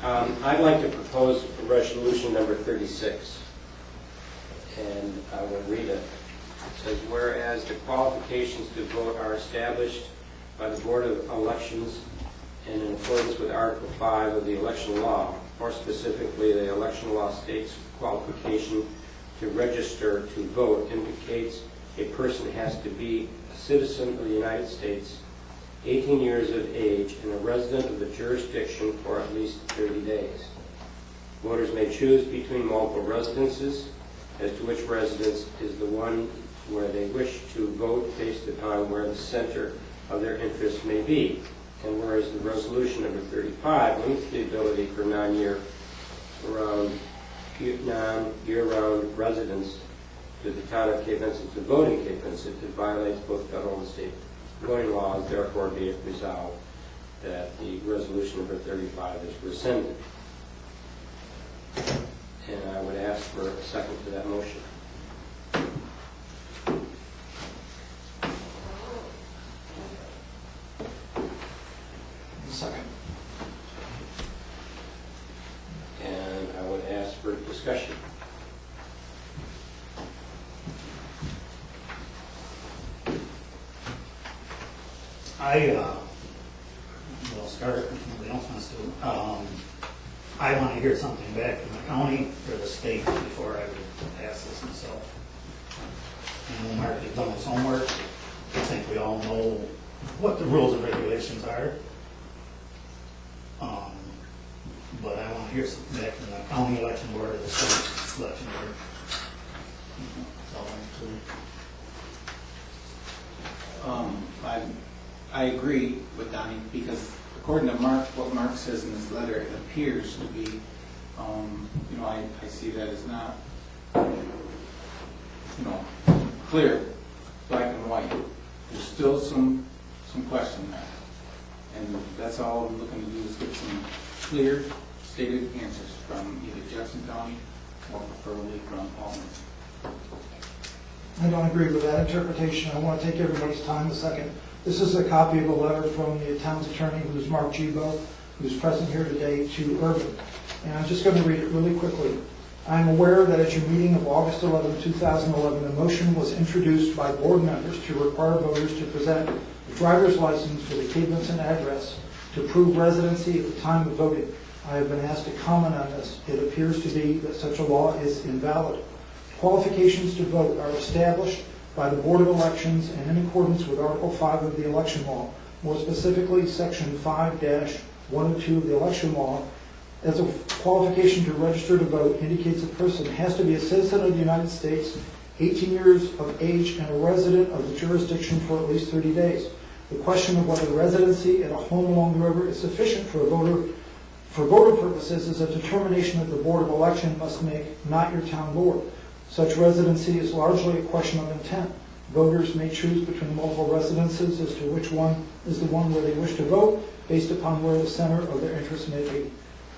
I'd like to propose resolution number 36, and I will read it. It says, whereas the qualifications to vote are established by the Board of Elections and in accordance with Article 5 of the election law, more specifically, the election law states qualification to register to vote indicates a person has to be a citizen of the United States, 18 years of age, and a resident of the jurisdiction for at least 30 days. Voters may choose between multiple residences as to which residence is the one where they wish to vote based upon where the center of their interest may be. And whereas the resolution number 35 limits the ability for non-year-round residents to the town of Cape Vincent to vote in Cape Vincent, it violates both federal and state voting laws. Therefore, be it resolved that the resolution number 35 is rescinded. And I would ask for a second to that motion. Second. And I would ask for discussion. We'll start if nobody else wants to. I want to hear something back from the county or the state before I would pass this myself. And Mark has done his homework. I think we all know what the rules and regulations are. But I want to hear something back from the county election board or the state election board. I agree with Donnie because according to Mark, what Mark says in his letter, it appears to be, I see that as not, clear, black and white. There's still some question there. And that's all I'm looking to do is get some clear, stated answers from either Jefferson County or preferably from Albany. I don't agree with that interpretation. I want to take everybody's time a second. This is a copy of a letter from the town's attorney, who's Mark Gibo, who's present here today, to Urban. And I'm just going to read it really quickly. I'm aware that at your meeting of August 11, 2011, a motion was introduced by board members to require voters to present a driver's license with a Cape Vincent address to prove residency at the time of voting. I have been asked to comment on this. It appears to be that such a law is invalid. Qualifications to vote are established by the Board of Elections and in accordance with Article 5 of the election law, more specifically Section 5-102 of the election law. As a qualification to register to vote indicates a person has to be a citizen of the United States, 18 years of age, and a resident of the jurisdiction for at least 30 days. The question of whether residency at a home along the river is sufficient for a voter for voter purposes is a determination that the Board of Election must make, not your town board. Such residency is largely a question of intent. Voters may choose between multiple residences as to which one is the one where they wish to vote, based upon where the center of their interest may be.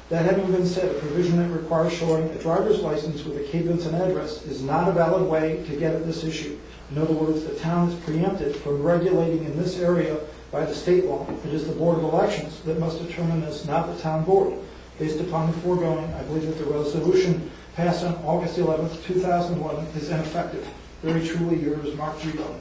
That having been said, a provision that requires showing a driver's license with a Cape Vincent address is not a valid way to get at this issue. In other words, the town is preempted from regulating in this area by the state law. It is the Board of Elections that must determine this, not the town board. Based upon the foregoing, I believe that the resolution passed on August 11, 2011 is ineffective. Very truly yours, Mark Gibo.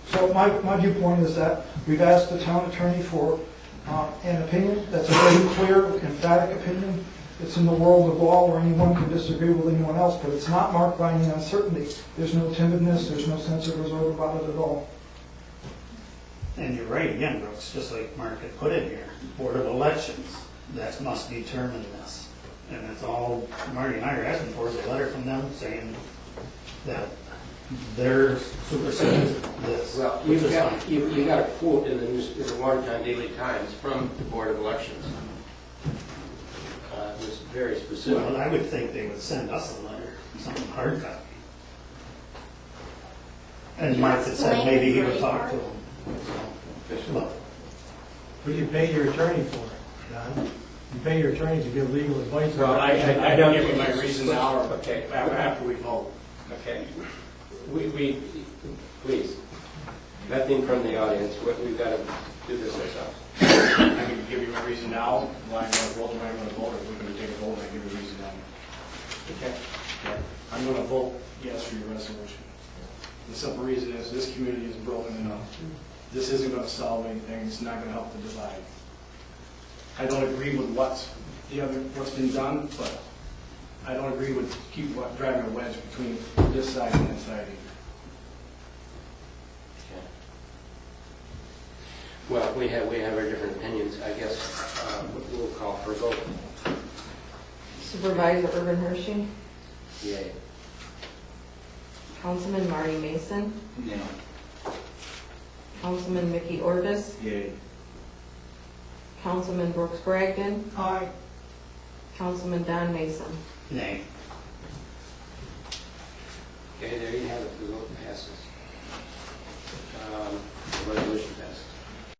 So my viewpoint is that we've asked the town attorney for an opinion that's a very clear, emphatic opinion. It's in the world of law where anyone can disagree with anyone else, but it's not marked by any uncertainty. There's no timidness, there's no sense of reserve about it at all. And you're right again, Brooks, just like Mark had put in here, Board of Elections, that must determine this. And that's all Marty and I are asking for is a letter from them saying that they're superseding this. Well, you got a quote in the Watertown Daily Times from the Board of Elections. It was very specific. Well, I would think they would send us a letter, some hard copy. And Mark had said maybe he would talk to them. So, What do you pay your attorney for, Don? You pay your attorney to give legal advice. Well, I don't give you my reason now, or okay, after we vote. Okay. We please, nothing from the audience. We've got to do this ourselves. I can give you a reason now, why I'm going to vote, why I'm going to vote, if we're going to take a vote, I give you a reason now. Okay. I'm going to vote yes for your resolution. The simple reason is, this community is broken enough. This isn't going to solve anything, it's not going to help the divide. I don't agree with what's been done, but I don't agree with driving a wedge between this side and that side either. Okay. Well, we have our different opinions. I guess we'll call for a vote. Supervisor Urban Hershey, Yay. Councilman Marty Mason, No. Councilman Mickey Orvis, Yay. Councilman Brooks Bragdon, Aye. Councilman Don Mason. Nay. Okay, there you have it. The vote passes. The resolution passes.